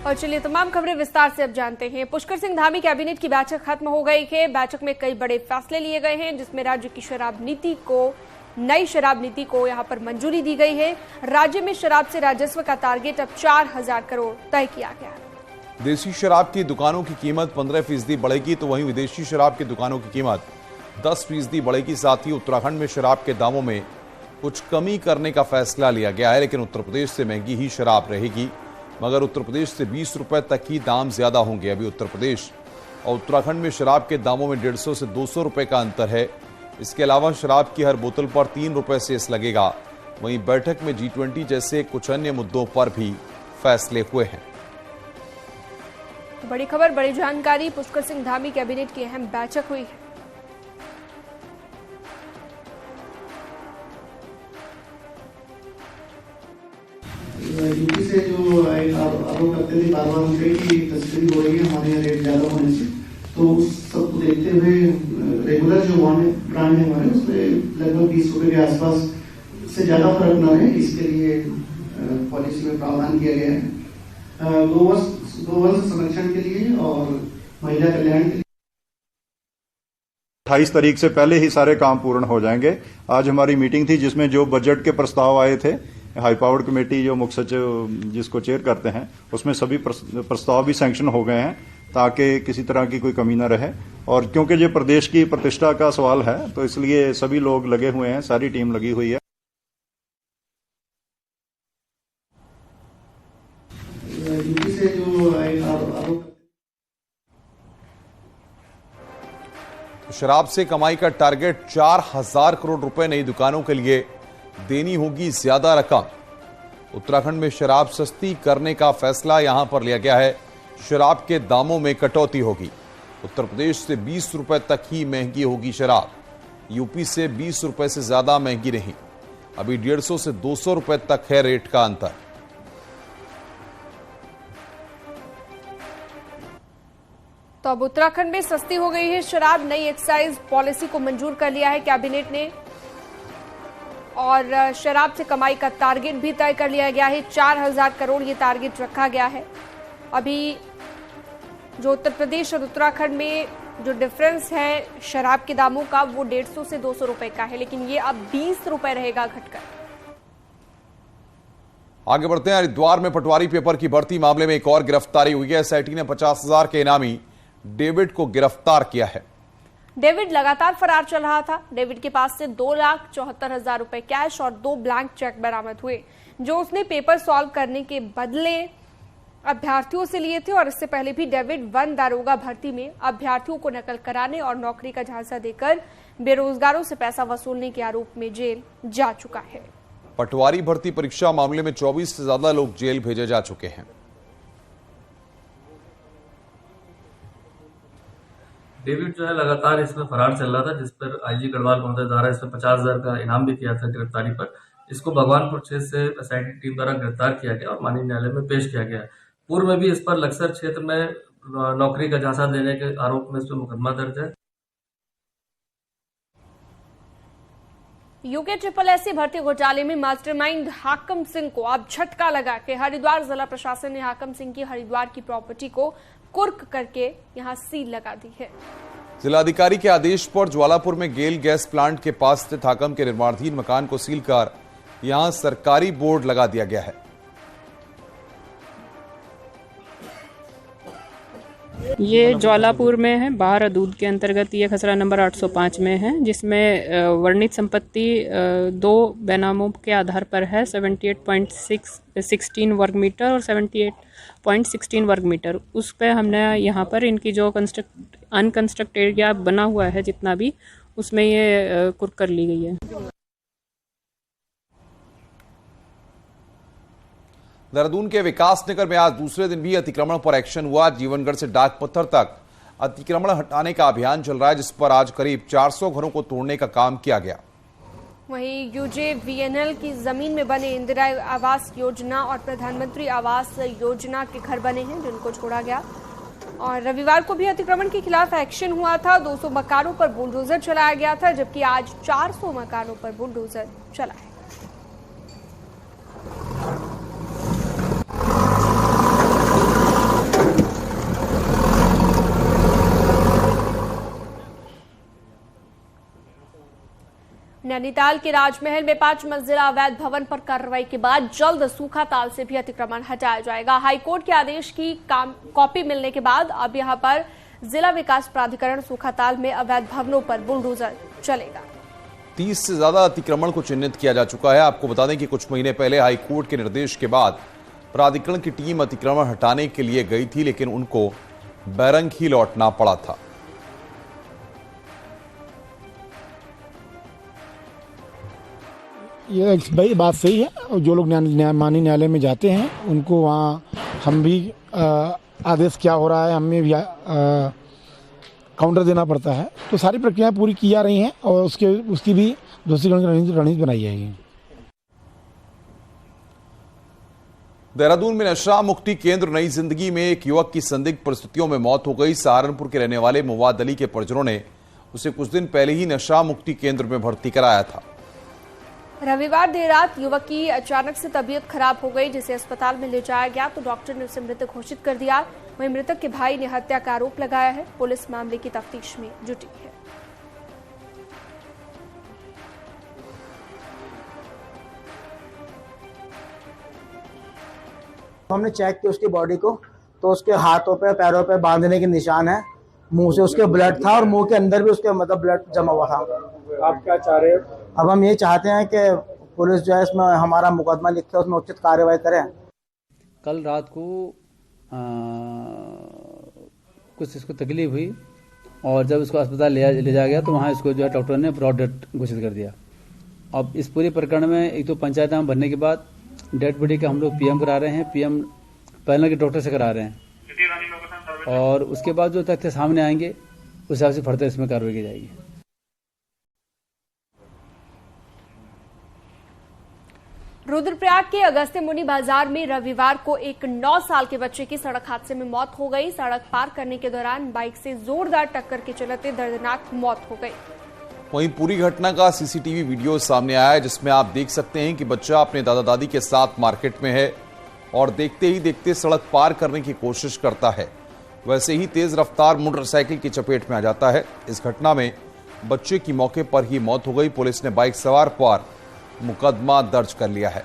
और चलिए तमाम खबरें विस्तार से अब जानते हैं। पुष्कर सिंह धामी कैबिनेट की बैठक खत्म हो गई है। बैठक में कई बड़े फैसले लिए गए हैं, जिसमें राज्य की नई शराब नीति को यहां पर मंजूरी दी गई है। राज्य में शराब से राजस्व का टारगेट अब 4000 करोड़ तय किया गया है। देसी शराब की दुकानों की कीमत 15% बढ़ेगी, तो वहीं विदेशी शराब की दुकानों की कीमत 10% बढ़ेगी। साथ ही उत्तराखंड में शराब के दामों में कुछ कमी करने का फैसला लिया गया है, लेकिन उत्तर प्रदेश से महंगी ही शराब रहेगी, मगर उत्तर प्रदेश से 20 रुपए तक ही दाम ज्यादा होंगे। अभी उत्तर प्रदेश और उत्तराखंड में शराब के दामों में 150 से 200 रुपए का अंतर है। इसके अलावा शराब की हर बोतल पर 3 रुपए सेस लगेगा। वहीं बैठक में G20 जैसे कुछ अन्य मुद्दों पर भी फैसले हुए हैं। बड़ी खबर, बड़ी जानकारी। पुष्कर सिंह धामी कैबिनेट की अहम बैठक हुई है। यूपी से जो आरोप करते थे बार बार उनके की तस्करी हो रही है हमारे यहाँ रेट ज्यादा होने से, तो उस सबको देखते हुए रेगुलर जो ब्रांड है हमारे उसमें लगभग 20 रुपए के आसपास से ज्यादा फर्क न है, इसके लिए पॉलिसी में प्रावधान किया गया है। गोवंश संरक्षण के लिए और महिला कल्याण के लिए 28 तारीख से पहले ही सारे काम पूर्ण हो जाएंगे। आज हमारी मीटिंग थी जिसमें जो बजट के प्रस्ताव आए थे, हाई पावर्ड कमेटी जो मुख्य सचिव जिसको चेयर करते हैं, उसमें सभी प्रस्ताव भी सैंक्शन हो गए हैं ताकि किसी तरह की कोई कमी न रहे। और क्योंकि ये प्रदेश की प्रतिष्ठा का सवाल है, तो इसलिए सभी लोग लगे हुए हैं, सारी टीम लगी हुई है। यूपी से जो आरोप शराब से कमाई का टारगेट 4000 करोड़ रुपए नई दुकानों के लिए देनी होगी ज्यादा रकम। उत्तराखंड में शराब सस्ती करने का फैसला यहां पर लिया गया है। शराब के दामों में कटौती होगी। उत्तर प्रदेश से 20 रुपए तक ही महंगी होगी शराब, यूपी से 20 रुपए से ज्यादा महंगी नहीं। अभी 150 से 200 रुपए तक है रेट का अंतर। तो अब उत्तराखंड में सस्ती हो गई है शराब। नई एक्साइज पॉलिसी को मंजूर कर लिया है कैबिनेट ने, और शराब से कमाई का टारगेट भी तय कर लिया गया है। 4000 करोड़ ये टारगेट रखा गया है। अभी जो उत्तर प्रदेश और उत्तराखंड में जो डिफरेंस है शराब के दामों का, वो 150 से 200 रुपए का है, लेकिन ये अब 20 रुपए रहेगा घटकर। आगे बढ़ते हैं। हरिद्वार में पटवारी पेपर की भर्ती मामले में एक और गिरफ्तारी हुई है। एसआईटी ने 50,000 के इनामी डेविड को गिरफ्तार किया है। डेविड लगातार फरार चल रहा था। डेविड के पास से 2,74,000 रुपए कैश और 2 ब्लैंक चेक बरामद हुए, जो उसने पेपर सॉल्व करने के बदले अभ्यर्थियों से लिए थे। और इससे पहले भी डेविड वन दारोगा भर्ती में अभ्यर्थियों को नकल कराने और नौकरी का झांसा देकर बेरोजगारों से पैसा वसूलने के आरोप में जेल जा चुका है। पटवारी भर्ती परीक्षा मामले में 24 से ज्यादा लोग जेल भेजे जा चुके हैं। डेविड जो है लगातार इसमें फरार चल रहा था, जिस पर आईजी गढ़वाल महोदय द्वारा इसमें 50,000 का इनाम भी किया था गिरफ्तारी पर। इसको भगवानपुर क्षेत्र से एसआईटी टीम द्वारा गिरफ्तार किया गया और माननीय न्यायालय में पेश किया गया। पूर्व में भी इस पर लक्सर क्षेत्र में नौकरी का झांसा देने के आरोप में इस पर मुकदमा दर्ज है। यूके SSSC भर्ती घोटाले में मास्टरमाइंड हाकम सिंह को अब झटका लगा कि हरिद्वार जिला प्रशासन ने हाकम सिंह की हरिद्वार की प्रॉपर्टी को कुर्क करके यहां सील लगा दी है। जिलाधिकारी के आदेश पर ज्वालापुर में गेल गैस प्लांट के पास स्थित हाकम के निर्माणाधीन मकान को सील कर यहां सरकारी बोर्ड लगा दिया गया है। ये ज्वालापुर में है, बाहर दूध के अंतर्गत ये खसरा नंबर 805 में है, जिसमें वर्णित संपत्ति 2 बेनामों के आधार पर है। 78.16 वर्ग मीटर और 78.16 वर्ग मीटर। उस पर हमने यहाँ पर इनकी जो अनकंस्ट्रक्ट एरिया बना हुआ है जितना भी, उसमें ये कुर्क कर ली गई है। देहरादून के विकास नगर में आज दूसरे दिन भी अतिक्रमण पर एक्शन हुआ। जीवनगढ़ से डाक पत्थर तक अतिक्रमण हटाने का अभियान चल रहा है, जिस पर आज करीब 400 घरों को तोड़ने का काम किया गया। वहीं UJVNL की जमीन में बने इंदिरा आवास योजना और प्रधानमंत्री आवास योजना के घर बने हैं, जिनको छोड़ा गया। और रविवार को भी अतिक्रमण के खिलाफ एक्शन हुआ था। 200 मकानों पर बुलडोजर चलाया गया था, जबकि आज 400 मकानों पर बुलडोजर चला है। नैनीताल के राजमहल में 5 मंजिला अवैध भवन पर कार्रवाई के बाद जल्द सूखाताल से भी अतिक्रमण हटाया जाएगा। हाईकोर्ट के आदेश की कॉपी मिलने के बाद अब यहां पर जिला विकास प्राधिकरण सूखाताल में अवैध भवनों पर बुलडोजर चलेगा। 30 से ज्यादा अतिक्रमण को चिन्हित किया जा चुका है। आपको बता दें कि कुछ महीने पहले हाईकोर्ट के निर्देश के बाद प्राधिकरण की टीम अतिक्रमण हटाने के लिए गई थी, लेकिन उनको बैरंग ही लौटना पड़ा था। ये भाई बात सही है। जो लोग माननीय न्यायालय में जाते हैं उनको वहाँ हम भी आदेश क्या हो रहा है हमें भी काउंटर देना पड़ता है। तो सारी प्रक्रियाएं पूरी की जा रही हैं और उसकी भी दोषीकरण की रणनीति बनाई जाएगी। देहरादून में नशा मुक्ति केंद्र नई जिंदगी में एक युवक की संदिग्ध परिस्थितियों में मौत हो गई। सहारनपुर के रहने वाले मुवाद अली के परिजनों ने उसे कुछ दिन पहले ही नशा मुक्ति केंद्र में भर्ती कराया था। रविवार देर रात युवक की अचानक से तबीयत खराब हो गई, जिसे अस्पताल में ले जाया गया तो डॉक्टर ने उसे मृत घोषित कर दिया। वहीं मृतक के भाई ने हत्या का आरोप लगाया है। पुलिस मामले की तफ्तीश में जुटी है। हमने चेक किया उसकी बॉडी को, तो उसके हाथों पे पैरों पे बांधने के निशान है। मुंह से उसके ब्लड था और मुंह के अंदर भी उसके मतलब ब्लड जमा हुआ था। आप क्या चाह रहे हो? अब हम ये चाहते हैं कि पुलिस जो है इसमें हमारा मुकदमा लिखे, उसमें उचित कार्रवाई करे। कल रात को कुछ इसको तकलीफ हुई और जब इसको अस्पताल ले जाया गया तो वहाँ इसको जो है डॉक्टर ने ब्रॉड डेथ घोषित कर दिया। अब इस पूरे प्रकरण में एक तो पंचायतनामा भरने के बाद डेड बॉडी का हम लोग पीएम करा रहे हैं, पीएम पैनल के डॉक्टर से करा रहे हैं और उसके बाद जो तथ्य सामने आएंगे उस हिसाब से फर्दर इसमें कार्रवाई की जाएगी। रुद्रप्रयाग के अगस्त्य मुनि बाजार में रविवार को एक 9 साल के बच्चे की सड़क हादसे में मौत हो गई। सड़क पार करने के दौरान बाइक से जोरदार टक्कर के चलते दर्दनाक मौत हो गई। वहीं पूरी घटना का सीसीटीवी वीडियो सामने आया है, जिसमें आप देख सकते हैं कि बच्चा अपने दादा दादी के साथ मार्केट में है और देखते ही देखते सड़क पार करने की कोशिश करता है। वैसे ही तेज रफ्तार मोटरसाइकिल की चपेट में आ जाता है। इस घटना में बच्चे की मौके पर ही मौत हो गई। पुलिस ने बाइक सवार पर मुकदमा दर्ज कर लिया है।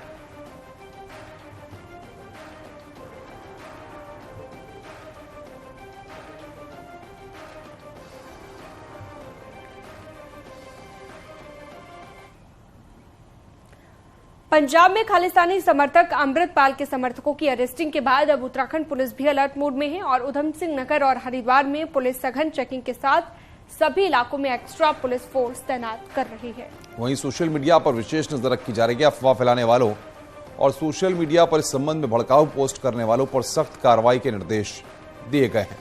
पंजाब में खालिस्तानी समर्थक अमृतपाल के समर्थकों की अरेस्टिंग के बाद अब उत्तराखंड पुलिस भी अलर्ट मोड में है और उधम सिंह नगर और हरिद्वार में पुलिस सघन चेकिंग के साथ सभी इलाकों में एक्स्ट्रा पुलिस फोर्स तैनात कर रही है। वहीं सोशल मीडिया पर विशेष नजर रखी जा रही है। अफवाह फैलाने वालों और सोशल मीडिया पर इस संबंध में भड़काऊ पोस्ट करने वालों पर सख्त कार्रवाई के निर्देश दिए गए हैं।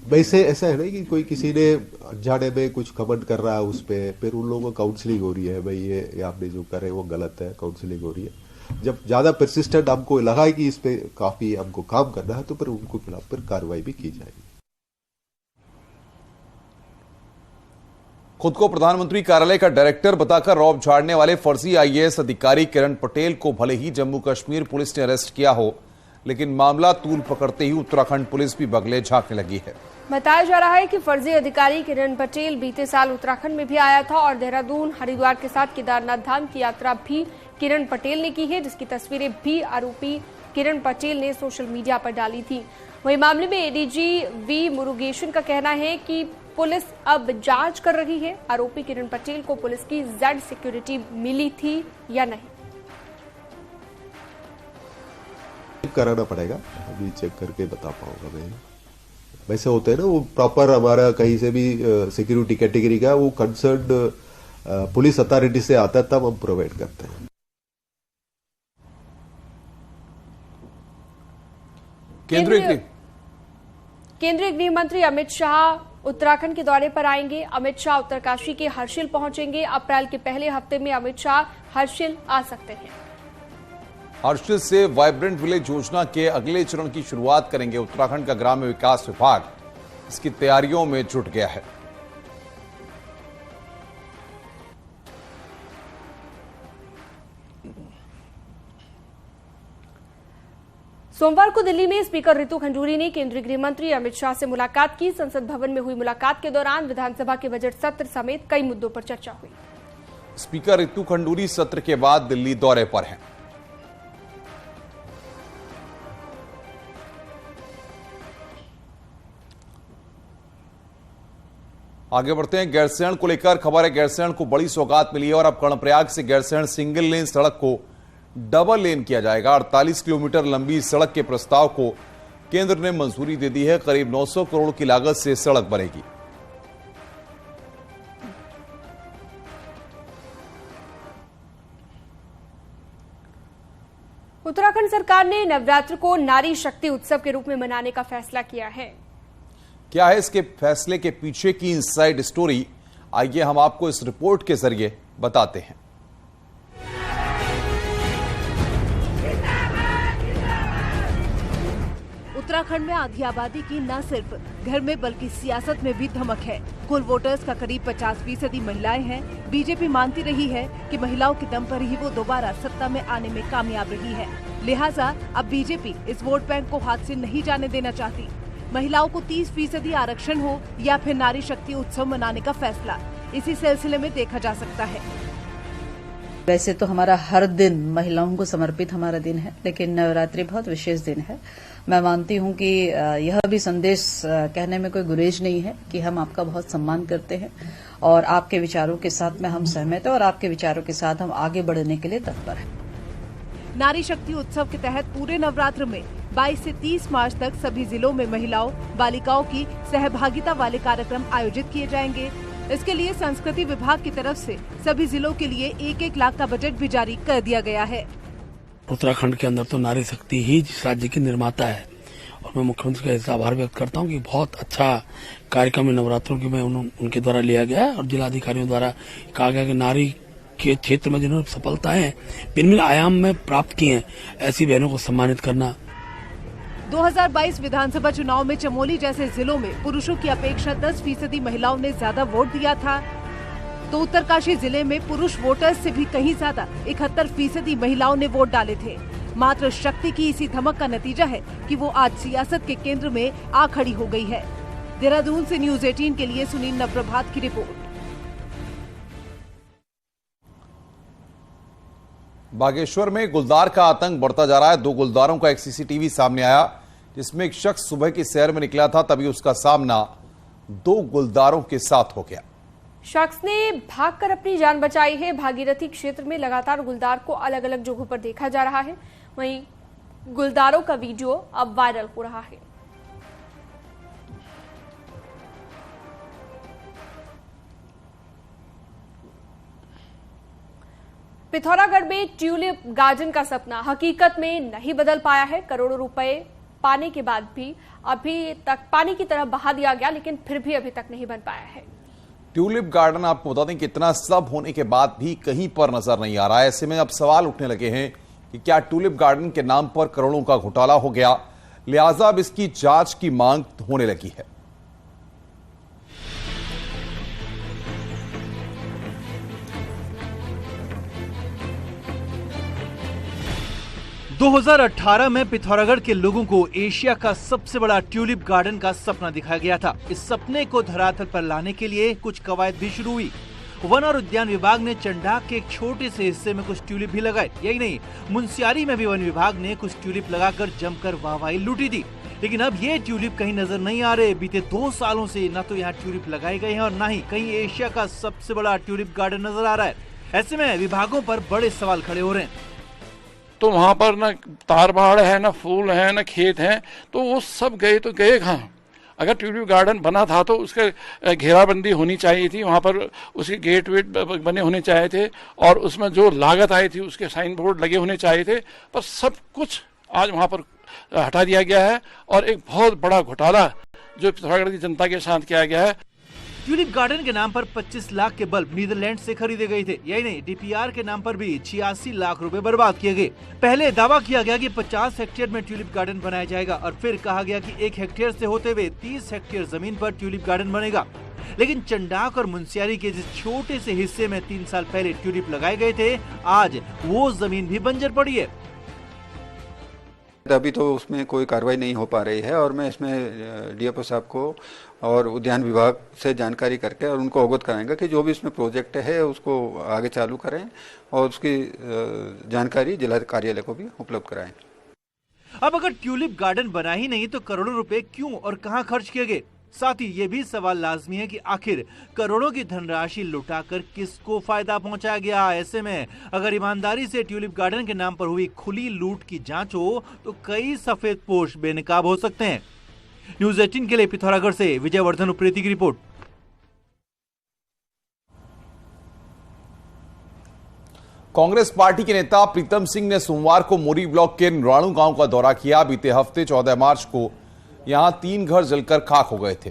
वैसे ऐसा है ना कि कोई किसी ने अनजाने में कुछ कमेंट कर रहा है उस पर, फिर उन लोगों को काउंसलिंग हो रही है, भाई ये आपने जो करे वो गलत है, काउंसलिंग हो रही है। जब ज्यादा परसिस्टेंट हमको लगा है कि इस पे काफी हमको काम करना है तो फिर उनको खिलाफ फिर कार्रवाई भी की जाएगी। खुद को प्रधानमंत्री कार्यालय का डायरेक्टर बताकर रौब झाड़ने वाले फर्जी आईएएस अधिकारी किरण पटेल को भले ही जम्मू कश्मीर पुलिस ने अरेस्ट किया हो, लेकिन मामला तूल पकड़ते ही उत्तराखंड पुलिस भी बगले झांकने लगी है। बताया जा रहा है कि फर्जी अधिकारी किरण पटेल बीते साल उत्तराखंड में भी आया था और देहरादून हरिद्वार के साथ केदारनाथ धाम की यात्रा भी किरण पटेल ने की है, जिसकी तस्वीरें भी आरोपी किरण पटेल ने सोशल मीडिया पर डाली थी। वहीं मामले में एडीजी वी मुरुगेशन का कहना है कि पुलिस अब जांच कर रही है आरोपी किरण पटेल को पुलिस की जेड सिक्योरिटी मिली थी या नहीं। कराना पड़ेगा, अभी चेक करके बता पाऊंगा मैं। वैसे होते हैं ना वो प्रॉपर हमारा कहीं से भी सिक्योरिटी कैटेगरी का वो कंसर्न पुलिस अथॉरिटी से आता है तब हम प्रोवाइड करते हैं। केंद्रीय गृह मंत्री अमित शाह उत्तराखंड के दौरे पर आएंगे। अमित शाह उत्तरकाशी के हर्षिल पहुंचेंगे। अप्रैल के पहले हफ्ते में अमित शाह हर्षिल आ सकते हैं। हर्षिल से वाइब्रेंट विलेज योजना के अगले चरण की शुरुआत करेंगे। उत्तराखंड का ग्राम्य विकास विभाग इसकी तैयारियों में जुट गया है। सोमवार को दिल्ली में स्पीकर रितु खंडूरी ने केंद्रीय गृह मंत्री अमित शाह से मुलाकात की। संसद भवन में हुई मुलाकात के दौरान विधानसभा के बजट सत्र समेत कई मुद्दों पर चर्चा हुई। स्पीकर रितु खंडूरी सत्र के बाद दिल्ली दौरे पर हैं। आगे बढ़ते हैं। गैरसैंण को लेकर खबर है। गैरसैंण को बड़ी सौगात मिली है और अब कर्णप्रयाग से गैरसैंण सिंगल लेन सड़क को डबल लेन किया जाएगा। 48 किलोमीटर लंबी सड़क के प्रस्ताव को केंद्र ने मंजूरी दे दी है। करीब 900 करोड़ की लागत से सड़क बनेगी। उत्तराखंड सरकार ने नवरात्र को नारी शक्ति उत्सव के रूप में मनाने का फैसला किया है। क्या है इसके फैसले के पीछे की इनसाइड स्टोरी, आइए हम आपको इस रिपोर्ट के जरिए बताते हैं। उत्तराखंड में आधी आबादी की न सिर्फ घर में बल्कि सियासत में भी धमक है। कुल वोटर्स का करीब 50% महिलाएं हैं। बीजेपी मानती रही है कि महिलाओं के दम पर ही वो दोबारा सत्ता में आने में कामयाब रही है। लिहाजा अब बीजेपी इस वोट बैंक को हाथ से नहीं जाने देना चाहती। महिलाओं को 30% आरक्षण हो या फिर नारी शक्ति उत्सव मनाने का फैसला, इसी सिलसिले में देखा जा सकता है। वैसे तो हमारा हर दिन महिलाओं को समर्पित हमारा दिन है, लेकिन नवरात्रि बहुत विशेष दिन है। मैं मानती हूं कि यह भी संदेश कहने में कोई गुरेज नहीं है कि हम आपका बहुत सम्मान करते हैं और आपके विचारों के साथ में हम सहमत हैं और आपके विचारों के साथ हम आगे बढ़ने के लिए तत्पर हैं। नारी शक्ति उत्सव के तहत पूरे नवरात्र में 22 से 30 मार्च तक सभी जिलों में महिलाओं बालिकाओं की सहभागिता वाले कार्यक्रम आयोजित किए जाएंगे। इसके लिए संस्कृति विभाग की तरफ से सभी जिलों के लिए 1-1 लाख का बजट भी जारी कर दिया गया है। उत्तराखंड के अंदर तो नारी शक्ति ही जिस राज्य की निर्माता है और मैं मुख्यमंत्री का आभार व्यक्त करता हूं कि बहुत अच्छा कार्यक्रम नवरात्रों के में उनके द्वारा लिया गया है और जिलाधिकारियों द्वारा कहा गया कि नारी के क्षेत्र में जिन्होंने सफलताएं भिन्न आयाम में प्राप्त की हैं, ऐसी बहनों को सम्मानित करना। 2022 विधानसभा चुनाव में चमोली जैसे जिलों में पुरुषों की अपेक्षा 10% महिलाओं ने ज्यादा वोट दिया था, तो उत्तरकाशी जिले में पुरुष वोटर्स से भी कहीं ज्यादा 71% महिलाओं ने वोट डाले थे। मात्र शक्ति की इसी धमक का नतीजा है कि वो आज सियासत के केंद्र में आ खड़ी हो गई है। देहरादून से न्यूज 18 के लिए सुनील नवप्रभात की रिपोर्ट। बागेश्वर में गुलदार का आतंक बढ़ता जा रहा है। 2 गुलदारों का एक सीसीटीवी सामने आया जिसमें एक शख्स सुबह की सैर में निकला था, तभी उसका सामना 2 गुलदारों के साथ हो गया। शख्स ने भागकर अपनी जान बचाई है। भागीरथी क्षेत्र में लगातार गुलदार को अलग अलग जगहों पर देखा जा रहा है। वहीं गुलदारों का वीडियो अब वायरल हो रहा है। पिथौरागढ़ में ट्यूलिप गार्डन का सपना हकीकत में नहीं बदल पाया है। करोड़ों रुपए पाने के बाद भी अभी तक पानी की तरफ बहा दिया गया, लेकिन फिर भी अभी तक नहीं बन पाया है। ट्यूलिप गार्डन आपको बता दें कि इतना सब होने के बाद भी कहीं पर नजर नहीं आ रहा है। ऐसे में अब सवाल उठने लगे हैं कि क्या ट्यूलिप गार्डन के नाम पर करोड़ों का घोटाला हो गया, लिहाजा अब इसकी जांच की मांग होने लगी है। दो 2018 में पिथौरागढ़ के लोगों को एशिया का सबसे बड़ा ट्यूलिप गार्डन का सपना दिखाया गया था। इस सपने को धरातल पर लाने के लिए कुछ कवायद भी शुरू हुई। वन और उद्यान विभाग ने चंडाक के एक छोटे से हिस्से में कुछ ट्यूलिप भी लगाए। यही नहीं, मुनस्यारी में भी वन विभाग ने कुछ ट्यूलिप लगाकर जमकर वाहवाही लूटी थी। लेकिन अब ये ट्यूलिप कहीं नजर नहीं आ रहे। बीते 2 सालों से न तो यहाँ ट्यूलिप लगाए गए हैं और न ही कहीं एशिया का सबसे बड़ा ट्यूलिप गार्डन नजर आ रहा है। ऐसे में विभागों पर बड़े सवाल खड़े हो रहे हैं। तो वहाँ पर न तार पहाड़ है, न फूल है, न खेत हैं, तो वो सब गए तो गए कहाँ? अगर ट्यूलिप गार्डन बना था तो उसके घेराबंदी होनी चाहिए थी, वहाँ पर उसके गेट वेट बने होने चाहिए थे और उसमें जो लागत आई थी उसके साइन बोर्ड लगे होने चाहिए थे, पर सब कुछ आज वहाँ पर हटा दिया गया है और एक बहुत बड़ा घोटाला जो पिथौरागढ़ की जनता के साथ किया गया है। ट्यूलिप गार्डन के नाम पर 25 लाख के बल्ब नीदरलैंड से खरीदे गए थे। यही नहीं, डीपीआर के नाम पर भी 86 लाख रुपए बर्बाद किए गए। पहले दावा किया गया कि 50 हेक्टेयर में ट्यूलिप गार्डन बनाया जाएगा और फिर कहा गया कि 1 हेक्टेयर से होते हुए 30 हेक्टेयर जमीन पर ट्यूलिप गार्डन बनेगा। लेकिन चंडाक और मुनस्यारी के जिस छोटे से हिस्से में 3 साल पहले ट्यूलिप लगाए गए थे, आज वो जमीन भी बंजर पड़ी है। अभी तो उसमें कोई कार्रवाई नहीं हो पा रही है और मैं इसमें डीएफओ साहब को और उद्यान विभाग से जानकारी करके और उनको अवगत कराएंगे कि जो भी इसमें प्रोजेक्ट है उसको आगे चालू करें और उसकी जानकारी जिला कार्यालय को भी उपलब्ध कराएं। अब अगर ट्यूलिप गार्डन बना ही नहीं तो करोड़ों रुपए क्यों और कहां खर्च किए गए? साथ ही ये भी सवाल लाजमी है कि आखिर करोड़ों की धनराशि लुटाकर किसको फायदा पहुंचाया गया। ऐसे में अगर ईमानदारी से ट्यूलिप गार्डन के नाम पर हुई खुली लूट की जांच हो तो कई सफेद पोश बेनकाब हो सकते हैं। न्यूज़ 18 के लिए पिथौरागढ़ से विजयवर्धन उप्रेती की रिपोर्ट। कांग्रेस पार्टी के नेता प्रीतम सिंह ने सोमवार को मोरी ब्लॉक के नराणु गांव का दौरा किया। बीते हफ्ते 14 मार्च को यहां 3 घर जलकर खाक हो गए थे,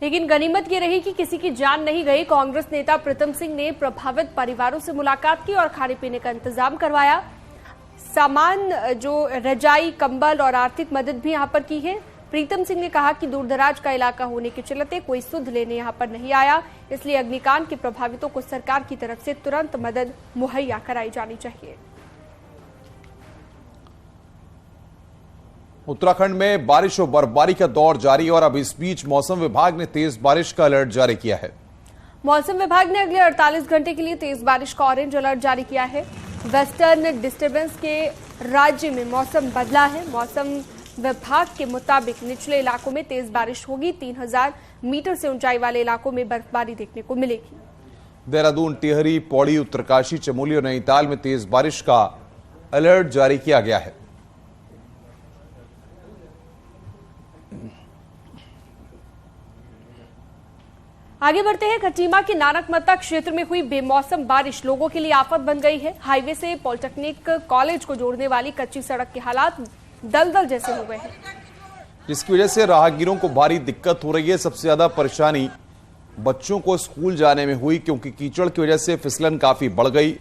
लेकिन गनीमत ये रही कि किसी की जान नहीं गई। कांग्रेस नेता प्रीतम सिंह ने प्रभावित परिवारों से मुलाकात की और खाने पीने का इंतजाम करवाया। सामान जो रजाई, कंबल और आर्थिक मदद भी यहां पर की है। प्रीतम सिंह ने कहा कि दूरदराज का इलाका होने के चलते कोई सुध लेने यहां पर नहीं आया, इसलिए अग्निकांड के प्रभावितों को सरकार की तरफ से तुरंत मदद मुहैया कराई जानी चाहिए। उत्तराखंड में बारिश और बर्फबारी का दौर जारी और अब इस बीच मौसम विभाग ने तेज बारिश का अलर्ट जारी किया है। मौसम विभाग ने अगले 48 घंटे के लिए तेज बारिश का ऑरेंज अलर्ट जारी किया है। वेस्टर्न डिस्टर्बेंस के राज्य में मौसम बदला है। मौसम विभाग के मुताबिक निचले इलाकों में तेज बारिश होगी। 3000 मीटर से ऊंचाई वाले इलाकों में बर्फबारी देखने को मिलेगी। देहरादून, टिहरी, पौड़ी, उत्तरकाशी, चमोली और नैनीताल में तेज बारिश का अलर्ट जारी किया गया है। आगे बढ़ते हैं। खटीमा के नानकमत्ता क्षेत्र में हुई बेमौसम बारिश लोगों के लिए आफत बन गई है। हाईवे से पॉलिटेक्निक कॉलेज को जोड़ने वाली कच्ची सड़क के हालात दलदल जैसे हो गए हैं, जिसकी वजह से राहगीरों को भारी दिक्कत हो रही है। सबसे ज्यादा परेशानी बच्चों को स्कूल जाने में हुई, क्योंकि कीचड़ की वजह से फिसलन काफी बढ़ गई।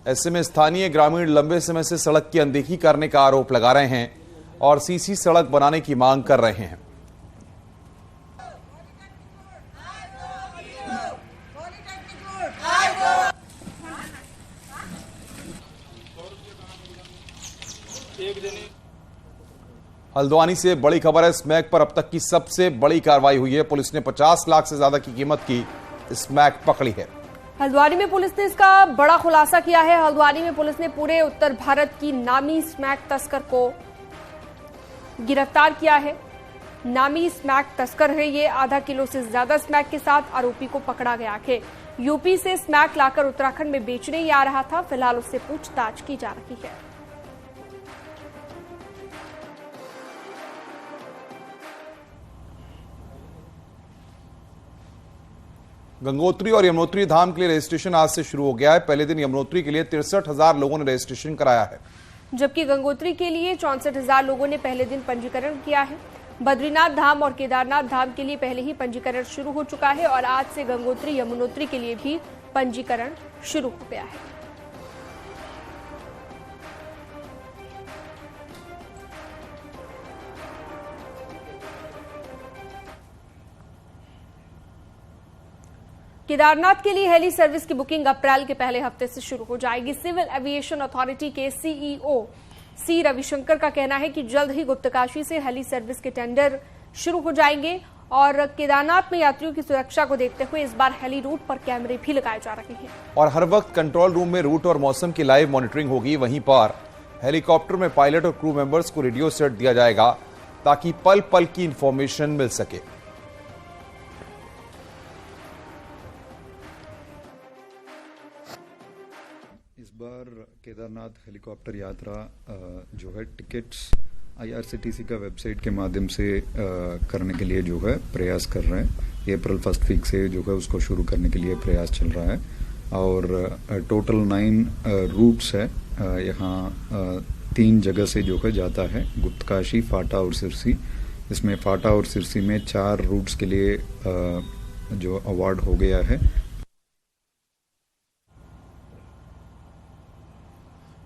ऐसे में स्थानीय ग्रामीण लंबे समय से सड़क की अनदेखी करने का आरोप लगा रहे हैं और सीसी सड़क बनाने की मांग कर रहे हैं। हल्द्वानी से बड़ी खबर है। स्मैक पर अब तक की सबसे बड़ी कार्रवाई हुई है। पुलिस ने 50 लाख से ज्यादा की कीमत की स्मैक पकड़ी है। हल्द्वानी में पुलिस ने इसका बड़ा खुलासा किया है। हल्द्वानी में पुलिस ने पूरे उत्तर भारत की नामी स्मैक तस्कर को गिरफ्तार किया है। नामी स्मैक तस्कर है ये। आधा किलो से ज्यादा स्मैक के साथ आरोपी को पकड़ा गया है। यूपी से स्मैक लाकर उत्तराखंड में बेचने ही आ रहा था। फिलहाल उससे पूछताछ की जा रही है। गंगोत्री और यमुनोत्री धाम के लिए रजिस्ट्रेशन आज से शुरू हो गया है। पहले दिन यमुनोत्री के लिए 63,000 लोगों ने रजिस्ट्रेशन कराया है, जबकि गंगोत्री के लिए 64,000 लोगों ने पहले दिन पंजीकरण किया है। बद्रीनाथ धाम और केदारनाथ धाम के लिए पहले ही पंजीकरण शुरू हो चुका है और आज से गंगोत्री, यमुनोत्री के लिए भी पंजीकरण शुरू हो गया है। केदारनाथ के लिए हेली सर्विस की बुकिंग अप्रैल के पहले हफ्ते से शुरू हो जाएगी। सिविल एविएशन अथॉरिटी के सीईओ सी रविशंकर का कहना है कि जल्द ही गुप्तकाशी से हेली सर्विस के टेंडर शुरू हो जाएंगे और केदारनाथ में यात्रियों की सुरक्षा को देखते हुए इस बार हेली रूट पर कैमरे भी लगाए जा रहे हैं और हर वक्त कंट्रोल रूम में रूट और मौसम की लाइव मॉनिटरिंग होगी। वहीं पर हेलीकॉप्टर में पायलट और क्रू मेंबर्स को रेडियो सेट दिया जाएगा ताकि पल पल की इंफॉर्मेशन मिल सके। इस बार केदारनाथ हेलीकॉप्टर यात्रा जो है टिकट्स IRCTC का वेबसाइट के माध्यम से करने के लिए जो है प्रयास कर रहे हैं। अप्रैल 1 वीक से जो है उसको शुरू करने के लिए प्रयास चल रहा है और टोटल 9 रूट्स है। यहाँ 3 जगह से जो है जाता है, गुप्तकाशी, फाटा और सिरसी। इसमें फाटा और सिरसी में 4 रूट्स के लिए जो अवार्ड हो गया है।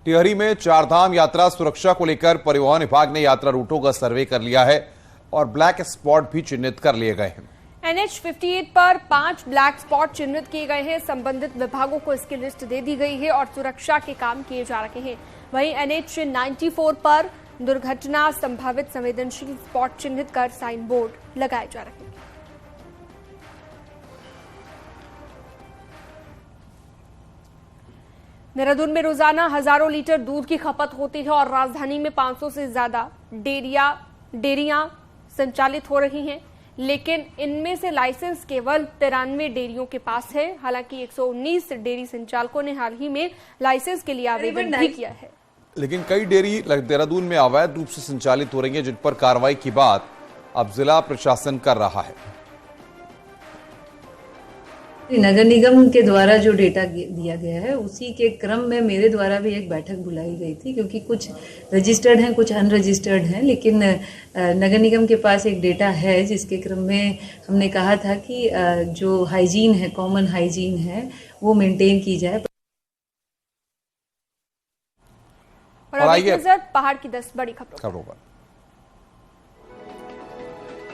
टिहरी में चारधाम यात्रा सुरक्षा को लेकर परिवहन विभाग ने यात्रा रूटों का सर्वे कर लिया है और ब्लैक स्पॉट भी चिन्हित कर लिए गए हैं। NH 58 पर 5 ब्लैक स्पॉट चिन्हित किए गए हैं। संबंधित विभागों को इसकी लिस्ट दे दी गई है और सुरक्षा के काम किए जा रहे हैं। वहीं NH 94 पर दुर्घटना संभावित संवेदनशील स्पॉट चिन्हित कर साइन बोर्ड लगाए जा रहे हैं। देहरादून में रोजाना हजारों लीटर दूध की खपत होती है और राजधानी में 500 से ज्यादा डेयरियां संचालित हो रही हैं, लेकिन इनमें से लाइसेंस केवल 93 डेयरियों के पास है। हालांकि 119 डेयरी संचालकों ने हाल ही में लाइसेंस के लिए आवेदन भी किया है, लेकिन कई डेयरी देहरादून में अवैध रूप से संचालित हो रही हैं, जिन पर कार्रवाई की बात अब जिला प्रशासन कर रहा है। नगर निगम के द्वारा जो डेटा दिया गया है उसी के क्रम में मेरे द्वारा भी एक बैठक बुलाई गई थी, क्योंकि कुछ रजिस्टर्ड हैं, कुछ अनरजिस्टर्ड हैं, लेकिन नगर निगम के पास एक डेटा है जिसके क्रम में हमने कहा था कि जो हाइजीन है, कॉमन हाइजीन है, वो मेंटेन की जाए। और अब एक नजर पहाड़ की 10 बड़ी खबरों पर।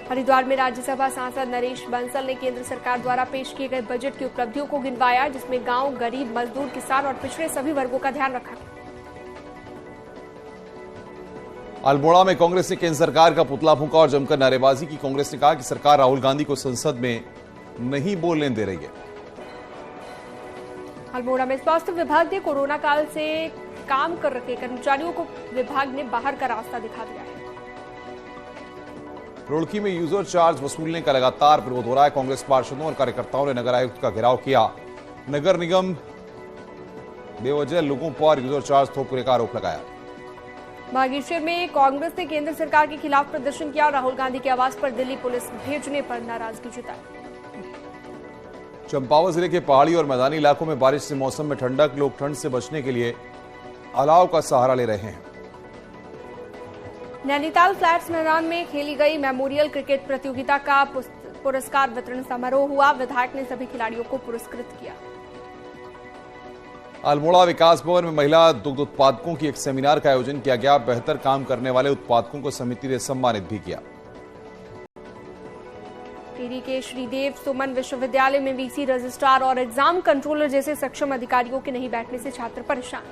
हरिद्वार में राज्यसभा सांसद नरेश बंसल ने केंद्र सरकार द्वारा पेश किए गए बजट की उपलब्धियों को गिनवाया, जिसमें गांव, गरीब, मजदूर, किसान और पिछड़े सभी वर्गों का ध्यान रखा गया। अल्मोड़ा में कांग्रेस ने केंद्र सरकार का पुतला फूंका और जमकर नारेबाजी की। कांग्रेस ने कहा कि सरकार राहुल गांधी को संसद में नहीं बोलने दे रही है। अल्मोड़ा में स्वास्थ्य विभाग ने कोरोना काल से काम कर रहे कर्मचारियों को विभाग ने बाहर का रास्ता दिखा दिया है। रुड़की में यूजर चार्ज वसूलने का लगातार विरोध हो रहा है। कांग्रेस पार्षदों और कार्यकर्ताओं ने नगर आयुक्त का घेराव किया। नगर निगम बेवजह लोगों पर यूजर चार्ज थोपने का आरोप लगाया। बागेश्वर में कांग्रेस ने केंद्र सरकार के खिलाफ प्रदर्शन किया। राहुल गांधी के आवास पर दिल्ली पुलिस भेजने पर नाराजगी जताई। चंपावत जिले के पहाड़ी और मैदानी इलाकों में बारिश से मौसम में ठंडक, लोग ठंड से बचने के लिए अलाव का सहारा ले रहे हैं। नैनीताल फ्लैट्स मैदान में खेली गई मेमोरियल क्रिकेट प्रतियोगिता का पुरस्कार वितरण समारोह हुआ। विधायक ने सभी खिलाड़ियों को पुरस्कृत किया। अल्मोड़ा विकास भवन में महिला दुग्ध उत्पादकों की एक सेमिनार का आयोजन किया गया। बेहतर काम करने वाले उत्पादकों को समिति ने सम्मानित भी किया। टिहरी के श्रीदेव सुमन विश्वविद्यालय में वीसी, रजिस्ट्रार और एग्जाम कंट्रोलर जैसे सक्षम अधिकारियों के नहीं बैठने से छात्र परेशान।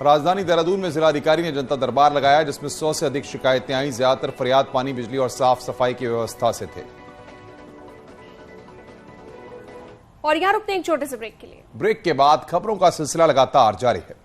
राजधानी देहरादून में जिलाधिकारी ने जनता दरबार लगाया, जिसमें 100 से अधिक शिकायतें आई। ज्यादातर फरियाद पानी, बिजली और साफ सफाई की व्यवस्था से थे। और यहां रुकते हैं एक छोटे से ब्रेक के लिए। ब्रेक के बाद खबरों का सिलसिला लगातार जारी है।